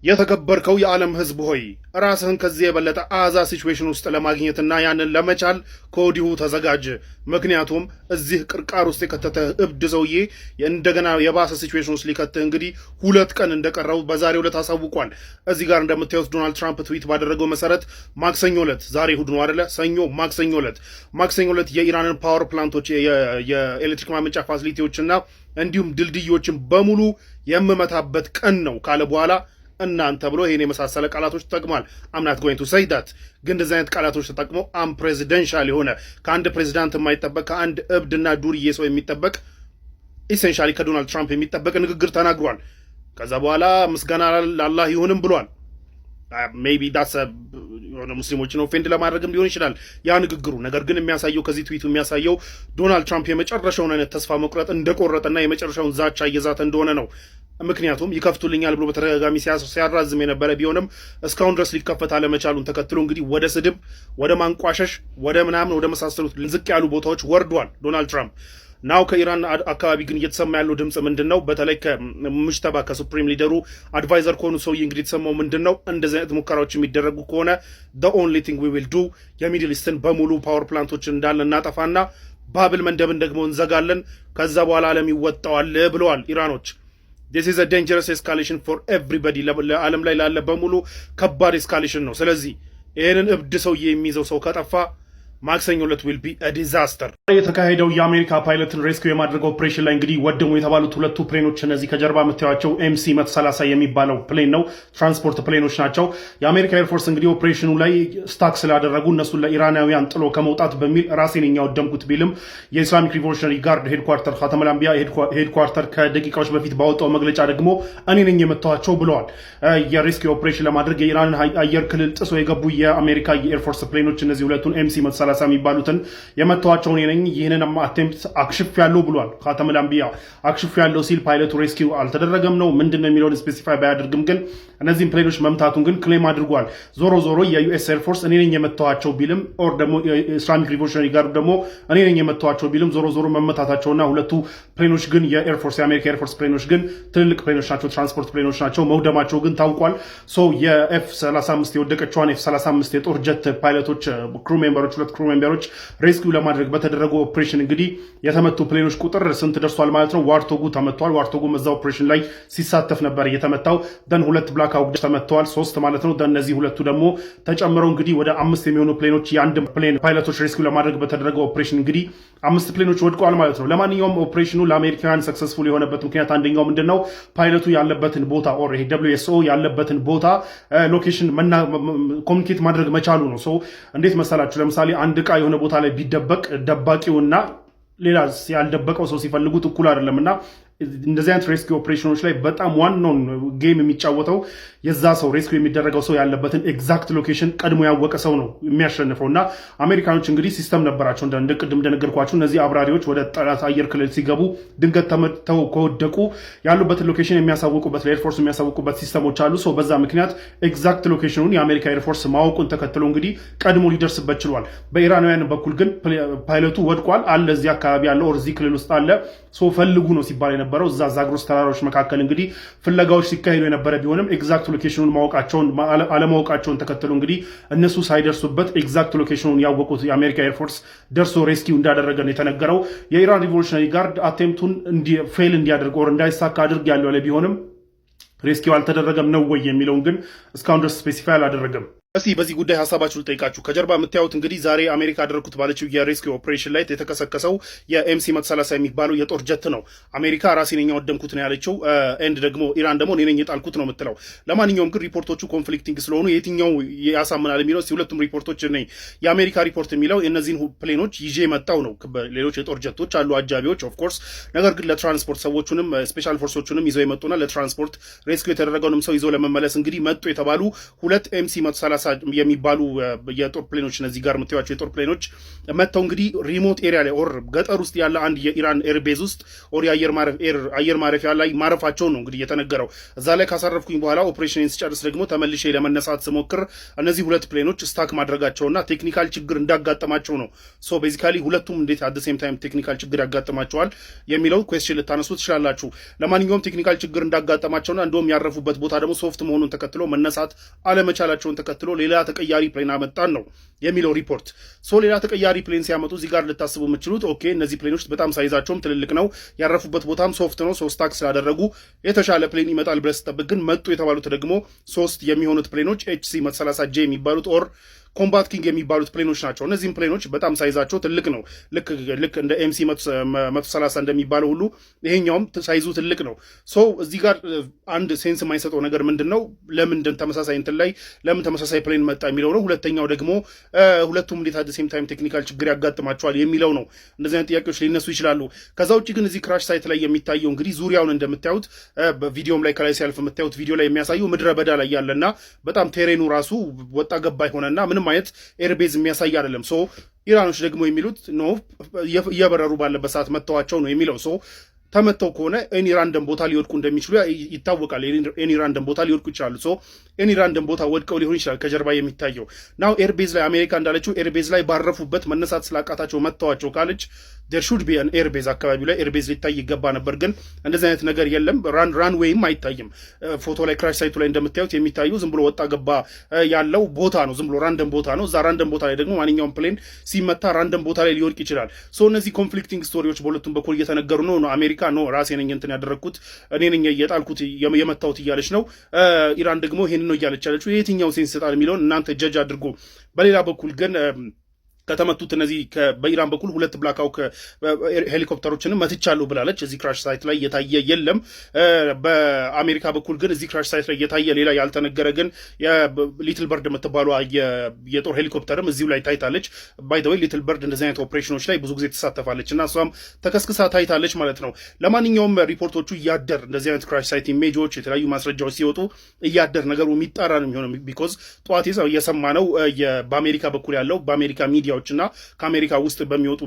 የተከበርከው የዓለም ህዝብ ሆይ ራስህን ከዚህ የበለጠ አዛ ሲቹዌሽን ውስጥ ለማግኘትና ያንን ለመቻል ከወዲሁ ተዘጋጅ። ምክንያቱም እዚህ ቅርቃር ውስጥ የከተተ እብድ ሰውዬ እንደገና የባሰ ሲቹዌሽን ውስጥ ሊከትህ እንግዲህ 2 ቀን እንደቀረው በዛሬው ዕለት አሳውቋል። እዚህ ጋር እንደምታዩት ዶናልድ ትራምፕ ትዊት ባደረገው መሰረት ማክሰኞ ዕለት ዛሬ እሑድ ነው አይደለ? ማክሰኞ ዕለት የኢራንን ፓወር ፕላንቶች የኤሌክትሪክ ማመንጫ ፋሲሊቲዎችና እንዲሁም ድልድዮችን በሙሉ የምመታበት ቀን ነው ካለ በኋላ እናንተ ብሎ ይሄን የመሳሰለ ቃላቶች ተጠቅሟል። አምናት ጎይንግ ቱ ሴይ ዳት ግን እንደዚህ አይነት ቃላቶች ተጠቅሞ ፕሬዚደንሻል የሆነ ከአንድ ፕሬዚዳንት የማይጠበቅ ከአንድ እብድና ዱርዬ ሰው የሚጠበቅ ኢሴንሻሊ ከዶናልድ ትራምፕ የሚጠበቅ ንግግር ተናግሯል። ከዛ በኋላ ምስጋና ለአላህ ይሁንም ብሏል። ሜይቢ ዳስ የሆነ ሙስሊሞችን ኦፌንድ ለማድረግም ሊሆን ይችላል ያ ንግግሩ። ነገር ግን የሚያሳየው ከዚህ ትዊቱ የሚያሳየው ዶናልድ ትራምፕ የመጨረሻውን አይነት ተስፋ መቁረጥ እንደቆረጠና የመጨረሻውን ዛቻ እየዛተ እንደሆነ ነው። ምክንያቱም ይከፍቱልኛል ብሎ በተደጋጋሚ ሲያራዝም የነበረ ቢሆንም እስካሁን ድረስ ሊከፈት አለመቻሉን ተከትሎ እንግዲህ ወደ ስድብ፣ ወደ ማንቋሸሽ፣ ወደ ምናምን ወደ መሳሰሉት ዝቅ ያሉ ቦታዎች ወርዷል ዶናልድ ትራምፕ። ናው ከኢራን አካባቢ ግን እየተሰማ ያለው ድምፅ ምንድን ነው? በተለይ ከሙጅተባ ከሱፕሪም ሊደሩ አድቫይዘር ከሆኑ ሰውዬ እንግዲህ የተሰማው ምንድን ነው? እንደዚህ አይነት ሙከራዎች የሚደረጉ ከሆነ the only thing we will do የሚድል ኢስትን በሙሉ ፓወር ፕላንቶችን እንዳለ እናጠፋና ባብል መንደብን ደግሞ እንዘጋለን፣ ከዛ በኋላ ዓለም ይወጣዋል ብለዋል ኢራኖች። this is a dangerous escalation for everybody ለዓለም ላይ ላለ በሙሉ ከባድ ኤስካሌሽን ነው። ስለዚህ ይህንን እብድ ሰውዬ የሚይዘው ሰው ከጠፋ ማክሰኞ ዕለት ዊል ቢ አ ዲዛስተር። የተካሄደው የአሜሪካ ፓይለትን ሬስኪው የማድረግ ኦፕሬሽን ላይ እንግዲህ ወደሙ የተባሉት 2 ፕሌኖች እነዚህ ከጀርባ የምታዩቸው ኤምሲ 130 የሚባለው ፕሌን ነው። ትራንስፖርት ፕሌኖች ናቸው። የአሜሪካ ኤርፎርስ እንግዲህ ኦፕሬሽኑ ላይ ስታክ ስላደረጉ እነሱን ለኢራናውያን ጥሎ ከመውጣት በሚል ራሴን ያወደምኩት ቢልም የኢስላሚክ ሪቮሉሽነሪ ጋርድ ሄድኳርተር ኻተመል አንቢያ ሄድኳርተር ከደቂቃዎች በፊት ባወጣው መግለጫ ደግሞ እኔ ነኝ የመታኋቸው ብለዋል። የሬስኪው ኦፕሬሽን ለማድረግ የኢራንን አየር ክልል ጥሶ የገቡ የአሜሪካ የኤርፎርስ ፕሌኖች እነዚህ ሁለቱን ኤምሲ 130 የሚባሉትን የመተዋቸውን ነኝ ይህንን አቴምፕት አክሽፍ ያለው ብሏል። ኻተመል አንቢያ አክሽፍ ያለው ሲል ፓይለቱ ሬስኪው አልተደረገም ነው ምንድነው የሚለውን ስፔሲፋይ ባያደርግም ግን እነዚህን ፕሌኖች መምታቱን ግን ክሌም አድርጓል። ዞሮ የዩኤስ ኤርፎርስ እኔ ነኝ የመተዋቸው ቢልም ኦር ደግሞ የኢስላሚክ ሪቮሉሽነሪ ጋርድ ደግሞ እኔ ነኝ የመተዋቸው ቢልም ዞሮ መመታታቸውና ሁለቱ ፕሌኖች ግን የአሜሪካ ኤርፎርስ ፕሌኖች ግን ትልልቅ ፕሌኖች ናቸው፣ ትራንስፖርት ፕሌኖች ናቸው። መውደማቸው ግን ታውቋል። የኤፍ35 የወደቀችዋን ኤፍ35 የጦር ጀት ፓይለቶች ክሩ ሜምበሮች ክሩ ሜምበሮች ሬስኪው ለማድረግ በተደረገው ኦፕሬሽን እንግዲህ የተመቱ ፕሌኖች ቁጥር ስንት ደርሷል ማለት ነው? ዋርቶጉ ተመቷል። ዋርቶጉም እዛ ኦፕሬሽን ላይ ሲሳተፍ ነበር የተመታው። ደን 2 ብላክ ሃውክ ተመተዋል፣ 3 ማለት ነው። ደን እነዚህ ሁለቱ ደግሞ ተጨምረው እንግዲህ ወደ 5 የሚሆኑ ፕሌኖች የአንድ ፕሌን ፓይለቶች ሬስኪው ለማድረግ በተደረገው ኦፕሬሽን እንግዲህ 5 ፕሌኖች ወድቀዋል ማለት ነው። ለማንኛውም ኦፕሬሽኑ ለአሜሪካውያን ሰክሰስፉል የሆነበት ምክንያት አንደኛው ምንድነው? ፓይለቱ ያለበትን ቦታ ኦር ይሄ WSO ያለበትን ቦታ ሎኬሽን ኮሚኒኬት ማድረግ መቻሉ ነው። እንዴት መሰላችሁ? ለምሳሌ አንድ ዕቃ የሆነ ቦታ ላይ ቢደበቅ ደባቂውና ሌላ ያልደበቀው ሰው ሲፈልጉት እኩል አይደለምና እንደዚህ አይነት ሬስኪው ኦፕሬሽኖች ላይ በጣም ዋናውን ጌም የሚጫወተው የዛ ሰው ሬስኪው የሚደረገው ሰው ያለበትን ኤግዛክት ሎኬሽን ቀድሞ ያወቀ ሰው ነው የሚያሸንፈው። እና አሜሪካኖች እንግዲህ ሲስተም ነበራቸው ቅድም እንደነገርኳችሁ እነዚህ አብራሪዎች ወደ ጠላት አየር ክልል ሲገቡ ድንገት ተመተው ከወደቁ ያሉበትን ሎኬሽን የሚያሳውቁበት ለኤርፎርስ የሚያሳውቁበት ሲስተሞች አሉ። በዛ ምክንያት ኤግዛክት ሎኬሽኑን የአሜሪካ ኤርፎርስ ማወቁን ተከትሎ እንግዲህ ቀድሞ ሊደርስበት ችሏል። በኢራናውያን በኩል ግን ፓይለቱ ወድቋል አለ እዚህ አካባቢ ያለ ኦር እዚህ ክልል ውስጥ አለ ፈልጉ ነው ሲባል የነበረው። እዛ ዛግሮስ ተራራዎች መካከል እንግዲህ ፍለጋዎች ሲካሄዱ የነበረ ቢሆንም ኤግዛክት ሎኬሽኑን አለማወቃቸውን ተከትሎ እንግዲህ እነሱ ሳይደርሱበት ኤግዛክት ሎኬሽኑን ያወቁት የአሜሪካ ኤርፎርስ ደርሶ ሬስኪው እንዳደረገ ነው የተነገረው። የኢራን ሪቮሉሽነሪ ጋርድ አቴምፕቱን ፌል እንዲያደርግ ኦር እንዳይሳካ አድርግ ያለው ላይ ቢሆንም ሬስኪው አልተደረገም ነው ወይ የሚለውን ግን እስካሁን ድረስ ስፔሲፋይ አላደረገም። እስቲ በዚህ ጉዳይ ሀሳባችሁ ልጠይቃችሁ። ከጀርባ የምታዩት እንግዲህ ዛሬ አሜሪካ አደረኩት ባለችው የሬስኪው ኦፕሬሽን ላይ የተከሰከሰው የኤምሲ 130 የሚባለው የጦር ጀት ነው። አሜሪካ ራሴ ነኝ ያወደምኩት ነው ያለችው። ኤንድ ደግሞ ኢራን ደግሞ እኔ ነኝ የጣልኩት ነው የምትለው። ለማንኛውም ግን ሪፖርቶቹ ኮንፍሊክቲንግ ስለሆኑ የትኛው ያሳምናል የሚለው ሁለቱም ሪፖርቶች ነኝ። የአሜሪካ ሪፖርት የሚለው እነዚህን ፕሌኖች ይዤ መጣው ነው። ሌሎች የጦር ጀቶች አሉ አጃቢዎች ኦፍ ኮርስ። ነገር ግን ለትራንስፖርት ሰዎቹንም ስፔሻል ፎርሶቹንም ይዘው የመጡና ለትራንስፖርት ሬስኪው የተደረገውንም ሰው ይዘው ለመመለስ እንግዲህ መጡ የተባሉ 2 ኤምሲ 130 30 የሚባሉ የጦር ፕሌኖች እነዚህ ጋር የምታዩቸው የጦር ፕሌኖች መጥተው እንግዲህ ሪሞት ኤሪያ ላይ ኦር ገጠር ውስጥ ያለ አንድ የኢራን ኤርቤዝ ውስጥ ኦር አየር ማረፊያ ላይ ማረፋቸው ነው እንግዲህ የተነገረው። እዛ ላይ ካሳረፍኩኝ በኋላ ኦፕሬሽን ስጨርስ ደግሞ ተመልሼ ለመነሳት ስሞክር እነዚህ ሁለት ፕሌኖች ስታክ ማድረጋቸውና ቴክኒካል ችግር እንዳጋጠማቸው ነው። ሶ ቤዚካሊ ሁለቱም እንዴት አት ሴም ታይም ቴክኒካል ችግር ያጋጥማቸዋል የሚለው ኩዌስችን ልታነሱ ትችላላችሁ። ለማንኛውም ቴክኒካል ችግር እንዳጋጠማቸውና እንደውም ያረፉበት ቦታ ደግሞ ሶፍት መሆኑን ተከትሎ መነሳት አለመቻላቸውን ተከትሎ ሌላ ተቀያሪ ፕሌን አመጣን ነው የሚለው ሪፖርት። ሶ ሌላ ተቀያሪ ፕሌን ሲያመጡ እዚህ ጋር ልታስቡ የምትችሉት ኦኬ እነዚህ ፕሌኖች በጣም ሳይዛቸውም ትልልቅ ነው፣ ያረፉበት ቦታም ሶፍት ነው፣ ሶስት ታክስ ስላደረጉ የተሻለ ፕሌን ይመጣል ብለህ ስትጠብቅ ግን መጡ የተባሉት ደግሞ ሶስት የሚሆኑት ፕሌኖች HC 130J የሚባሉት ኦር ኮምባት ኪንግ የሚባሉት ፕሌኖች ናቸው። እነዚህም ፕሌኖች በጣም ሳይዛቸው ትልቅ ነው። ልክ እንደ MC 130 እንደሚባለው ሁሉ ይሄኛውም ሳይዙ ትልቅ ነው። ሶ እዚህ ጋር አንድ ሴንስ የማይሰጠው ነገር ምንድነው ለምን ተመሳሳይ እንትን ላይ ለምን ተመሳሳይ ፕሌን መጣ የሚለው ነው። ሁለተኛው ደግሞ ሁለቱም እንዴት አት ሴም ታይም ቴክኒካል ችግር ያጋጥማቸዋል የሚለው ነው። እንደዚህ አይነት ጥያቄዎች ሊነሱ ይችላሉ። ከዛ ውጭ ግን እዚህ ክራሽ ሳይት ላይ የሚታየው እንግዲህ ዙሪያውን እንደምታዩት በቪዲዮም ላይ ከላይ ሲያልፍ የምታዩት ቪዲዮ ላይ የሚያሳየው ምድረ በዳ ላይ ያለና በጣም ቴሬኑ ራሱ ወጣ ገባ ይሆነና ምንም አይነት ኤርቤዝ የሚያሳይ አይደለም። ሶ ኢራኖች ደግሞ የሚሉት ኖ እየበረሩ ባለበት ሰዓት መተዋቸው ነው የሚለው። ሶ ተመተው ከሆነ ኤኒ ራንደም ቦታ ሊወድቁ እንደሚችሉ ይታወቃል። ኤኒ ራንደም ቦታ ሊወድቁ ይችላሉ። ሶ ኤኒ ራንደም ቦታ ወድቀው ሊሆን ይችላል ከጀርባ የሚታየው ናው ኤርቤዝ ላይ አሜሪካ እንዳለችው ኤርቤዝ ላይ ባረፉበት መነሳት ስላቃታቸው መተዋቸው ካለች there should be an airbase አካባቢው ላይ ኤርቤዝ ሊታይ ይገባ ነበር። ግን እንደዚህ አይነት ነገር የለም። ራንዌይም አይታይም። ፎቶ ላይ ክራሽ ሳይቱ ላይ እንደምታዩት የሚታዩ ዝም ብሎ ወጣ ገባ ያለው ቦታ ነው። ዝም ብሎ ራንደም ቦታ ነው። እዛ ራንደም ቦታ ላይ ደግሞ ማንኛውም ፕሌን ሲመታ ራንደም ቦታ ላይ ሊወድቅ ይችላል። ሶ እነዚህ ኮንፍሊክቲንግ ስቶሪዎች በሁለቱም በኩል እየተነገሩ ነው። አሜሪካ ነው ራሴ ነኝ እንትን ያደረግኩት እኔ ነኝ የጣልኩት የመታሁት እያለች ነው። ኢራን ደግሞ ይሄን ነው እያለች ያለችው። የትኛው ሴንስ ይሰጣል የሚለውን እናንተ ጀጅ አድርጎ። በሌላ በኩል ግን ከተመቱት እነዚህ በኢራን በኩል ሁለት ብላክ ሃውክ ሄሊኮፕተሮችንም መትቻለሁ ብላለች። እዚህ ክራሽ ሳይት ላይ የታየ የለም። በአሜሪካ በኩል ግን እዚህ ክራሽ ሳይት ላይ የታየ ሌላ ያልተነገረ ግን ሊትል በርድ የምትባሉ የጦር ሄሊኮፕተርም እዚሁ ላይ ታይታለች። ባይ ዘ ዌይ ሊትል በርድ እንደዚህ አይነት ኦፕሬሽኖች ላይ ብዙ ጊዜ ትሳተፋለች እና እሷም ተከስክሳ ታይታለች ማለት ነው። ለማንኛውም ሪፖርቶቹ እያደር እንደዚህ አይነት ክራሽ ሳይት ኢሜጆች፣ የተለያዩ ማስረጃዎች ሲወጡ እያደር ነገሩ የሚጣራ ነው የሚሆነው። ቢኮዝ ጠዋት እየሰማ ነው በአሜሪካ በኩል ያለው በአሜሪካ ሚዲያ እና ከአሜሪካ ውስጥ በሚወጡ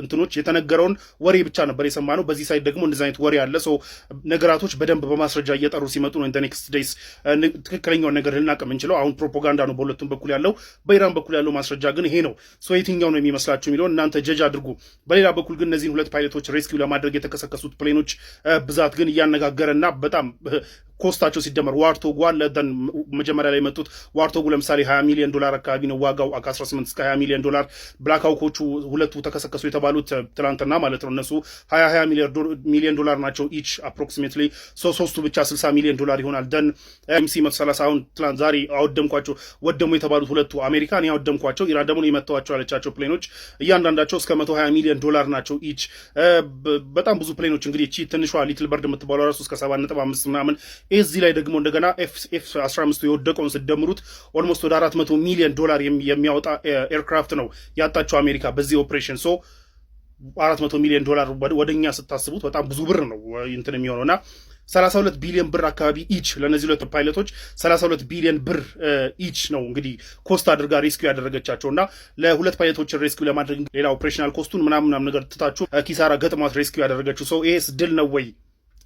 እንትኖች የተነገረውን ወሬ ብቻ ነበር የሰማነው። በዚህ ሳይት ደግሞ እንደዚህ አይነት ወሬ አለ። ሶ ነገራቶች በደንብ በማስረጃ እየጠሩ ሲመጡ ነው ኢን ዘ ኔክስት ዴይስ ትክክለኛውን ነገር ልናቅ የምንችለው። አሁን ፕሮፓጋንዳ ነው በሁለቱም በኩል ያለው። በኢራን በኩል ያለው ማስረጃ ግን ይሄ ነው። ሶ የትኛው ነው የሚመስላችሁ የሚለውን እናንተ ጀጅ አድርጉ። በሌላ በኩል ግን እነዚህን ሁለት ፓይለቶች ሬስኪው ለማድረግ የተከሰከሱት ፕሌኖች ብዛት ግን እያነጋገረና በጣም ኮስታቸው ሲደመር ዋርቶጉ አለ ደን መጀመሪያ ላይ መጡት ዋርቶጉ ለምሳሌ $20 ሚሊዮን አካባቢ ነው ዋጋው ከ18 እስከ $20 ሚሊዮን። ብላክ ሃውኮቹ ሁለቱ ተከሰከሱ የተባሉት ትላንትና ማለት ነው እነሱ $20 ሚሊዮን ናቸው ኢች አፕሮክሲሜትሊ። ሶስቱ ብቻ $60 ሚሊዮን ይሆናል። ደን MC 130 አሁን ትላንት ዛሬ አወደምኳቸው ወደሙ የተባሉት ሁለቱ አሜሪካን ያወደምኳቸው ኢራን ደግሞ የመተዋቸው ያለቻቸው ፕሌኖች እያንዳንዳቸው እስከ $120 ሚሊዮን ናቸው ኢች። በጣም ብዙ ፕሌኖች እንግዲህ እቺ ትንሿ ሊትል በርድ የምትባለው ራሱ እስከ 7.5 ምናምን እዚህ ላይ ደግሞ እንደገና F-15 የወደቀውን ስደምሩት ኦልሞስት ወደ $400 ሚሊዮን የሚያወጣ ኤርክራፍት ነው ያጣቸው አሜሪካ በዚህ ኦፕሬሽን። ሶ $400 ሚሊዮን ወደኛ ስታስቡት በጣም ብዙ ብር ነው እንትን የሚሆነውና 32 ቢሊዮን ብር አካባቢ ኢች ለነዚህ ሁለት ፓይለቶች 32 ቢሊዮን ብር ኢች ነው እንግዲህ ኮስት አድርጋ ሬስኪው ያደረገቻቸውና ለሁለት ፓይለቶች ሬስኪው ለማድረግ ሌላ ኦፕሬሽናል ኮስቱን ምናምን ነገር ትታችሁ ኪሳራ ገጥሟት ሬስኪው ያደረገችው። ሰው ይሄስ ድል ነው ወይ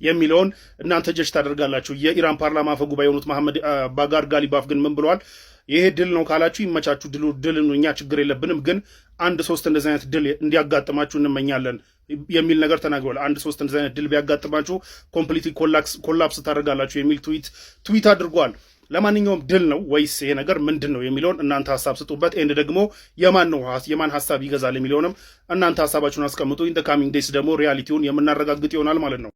የሚለውን እናንተ ጀጅ ታደርጋላችሁ። የኢራን ፓርላማ አፈ ጉባኤ የሆኑት መሐመድ ባጋር ጋሊባፍ ግን ምን ብለዋል? ይሄ ድል ነው ካላችሁ ይመቻችሁ፣ ድል እኛ ችግር የለብንም፣ ግን 1-3 እንደዚህ አይነት ድል እንዲያጋጥማችሁ እንመኛለን የሚል ነገር ተናግረዋል። 1-3 እንደዚህ አይነት ድል ቢያጋጥማችሁ ኮምፕሊትሊ ኮላፕስ ታደርጋላችሁ የሚል ትዊት አድርጓል። ለማንኛውም ድል ነው ወይስ ይሄ ነገር ምንድን ነው የሚለውን እናንተ ሀሳብ ስጡበት። ኤንድ ደግሞ የማን ሀሳብ ይገዛል የሚለውንም እናንተ ሀሳባችሁን አስቀምጡ። ኢን ዘ ካሚንግ ዴይስ ደግሞ ሪያሊቲውን የምናረጋግጥ ይሆናል ማለት ነው።